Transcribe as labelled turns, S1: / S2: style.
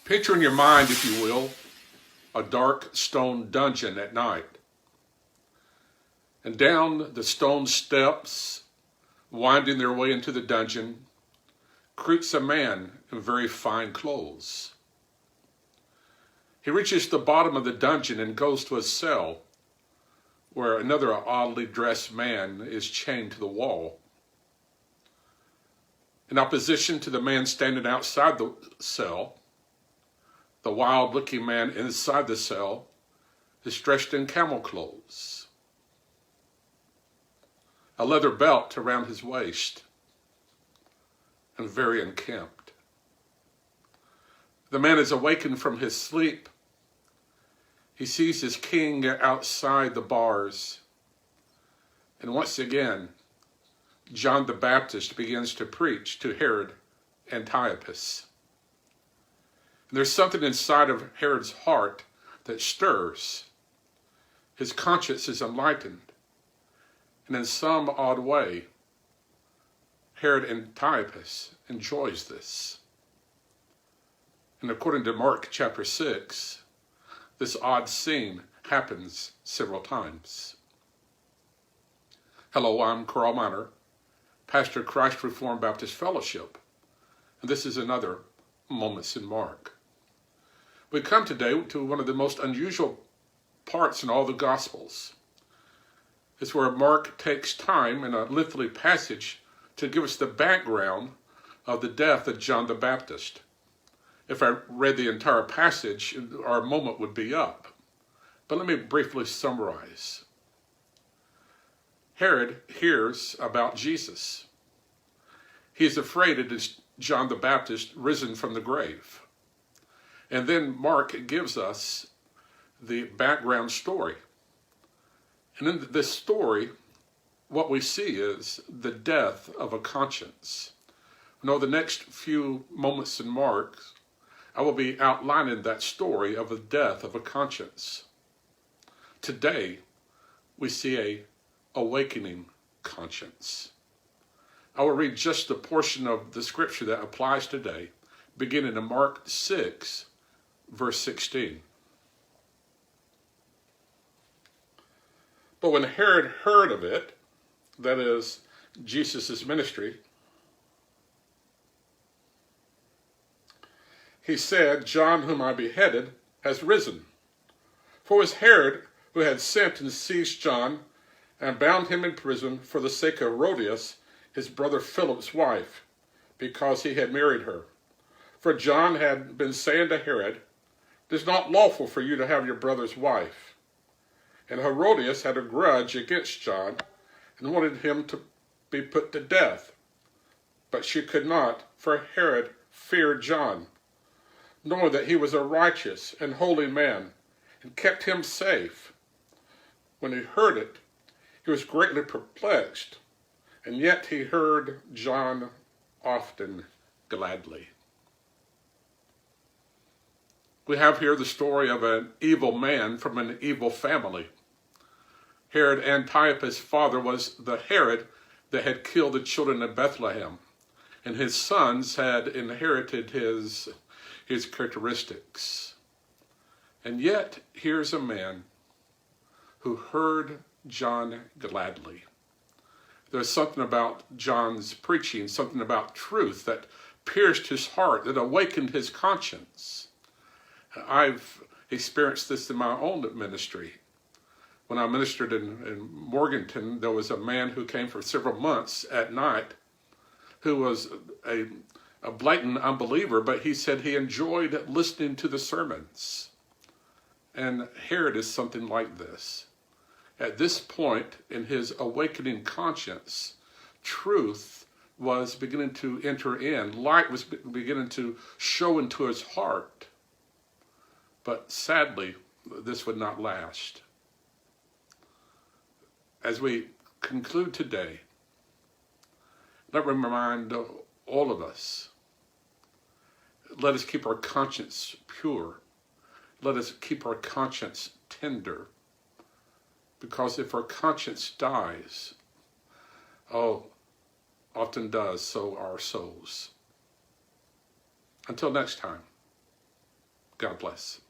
S1: Picture in your mind, if you will, a dark stone dungeon at night. And down the stone steps, winding their way into the dungeon, creeps a man in very fine clothes. He reaches the bottom of the dungeon and goes to a cell where another oddly dressed man is chained to the wall. In opposition to the man standing outside the cell, the wild-looking man inside the cell is dressed in camel clothes, a leather belt around his waist, and very unkempt. The man is awakened from his sleep. He sees his king outside the bars. And once again, John the Baptist begins to preach to Herod Antiochus. And there's something inside of Herod's heart that stirs. His conscience is enlightened. And in some odd way, Herod Antiochus enjoys this. And according to Mark chapter 6, this odd scene happens several times. Hello, I'm Carl Miner, pastor of Christ Reformed Baptist Fellowship, and this is another Moments in Mark. We come today to one of the most unusual parts in all the Gospels. It's where Mark takes time in a lengthy passage to give us the background of the death of John the Baptist. If I read the entire passage, our moment would be up. But let me briefly summarize. Herod hears about Jesus. He is afraid it is John the Baptist risen from the grave. And then Mark gives us the background story. And in this story, what we see is the death of a conscience. The next few moments in Mark, I will be outlining that story of the death of a conscience. Today, we see a awakening conscience. I will read just the portion of the scripture that applies today, beginning in Mark 6, verse 16. But when Herod heard of it, that is, Jesus' ministry, he said, John, whom I beheaded, has risen. For it was Herod who had sent and seized John and bound him in prison for the sake of Herodias, his brother Philip's wife, because he had married her. For John had been saying to Herod, it is not lawful for you to have your brother's wife. And Herodias had a grudge against John and wanted him to be put to death. But she could not, for Herod feared John, knowing that he was a righteous and holy man, and kept him safe. When he heard it, he was greatly perplexed, and yet he heard John often gladly. We have here the story of an evil man from an evil family. Herod Antiochus' father was the Herod that had killed the children of Bethlehem, and his sons had inherited his characteristics. And yet, here's a man who heard John gladly. There's something about John's preaching, something about truth that pierced his heart, that awakened his conscience. I've experienced this in my own ministry. When I ministered in Morganton, there was a man who came for several months at night who was a blatant unbeliever, but he said he enjoyed listening to the sermons. And Herod is something like this. At this point in his awakening conscience, truth was beginning to enter in. Light was beginning to show into his heart. But sadly, this would not last. As we conclude today, let me remind all of us, let us keep our conscience pure. Let us keep our conscience tender. Because if our conscience dies, often does, so our souls. Until next time. God bless.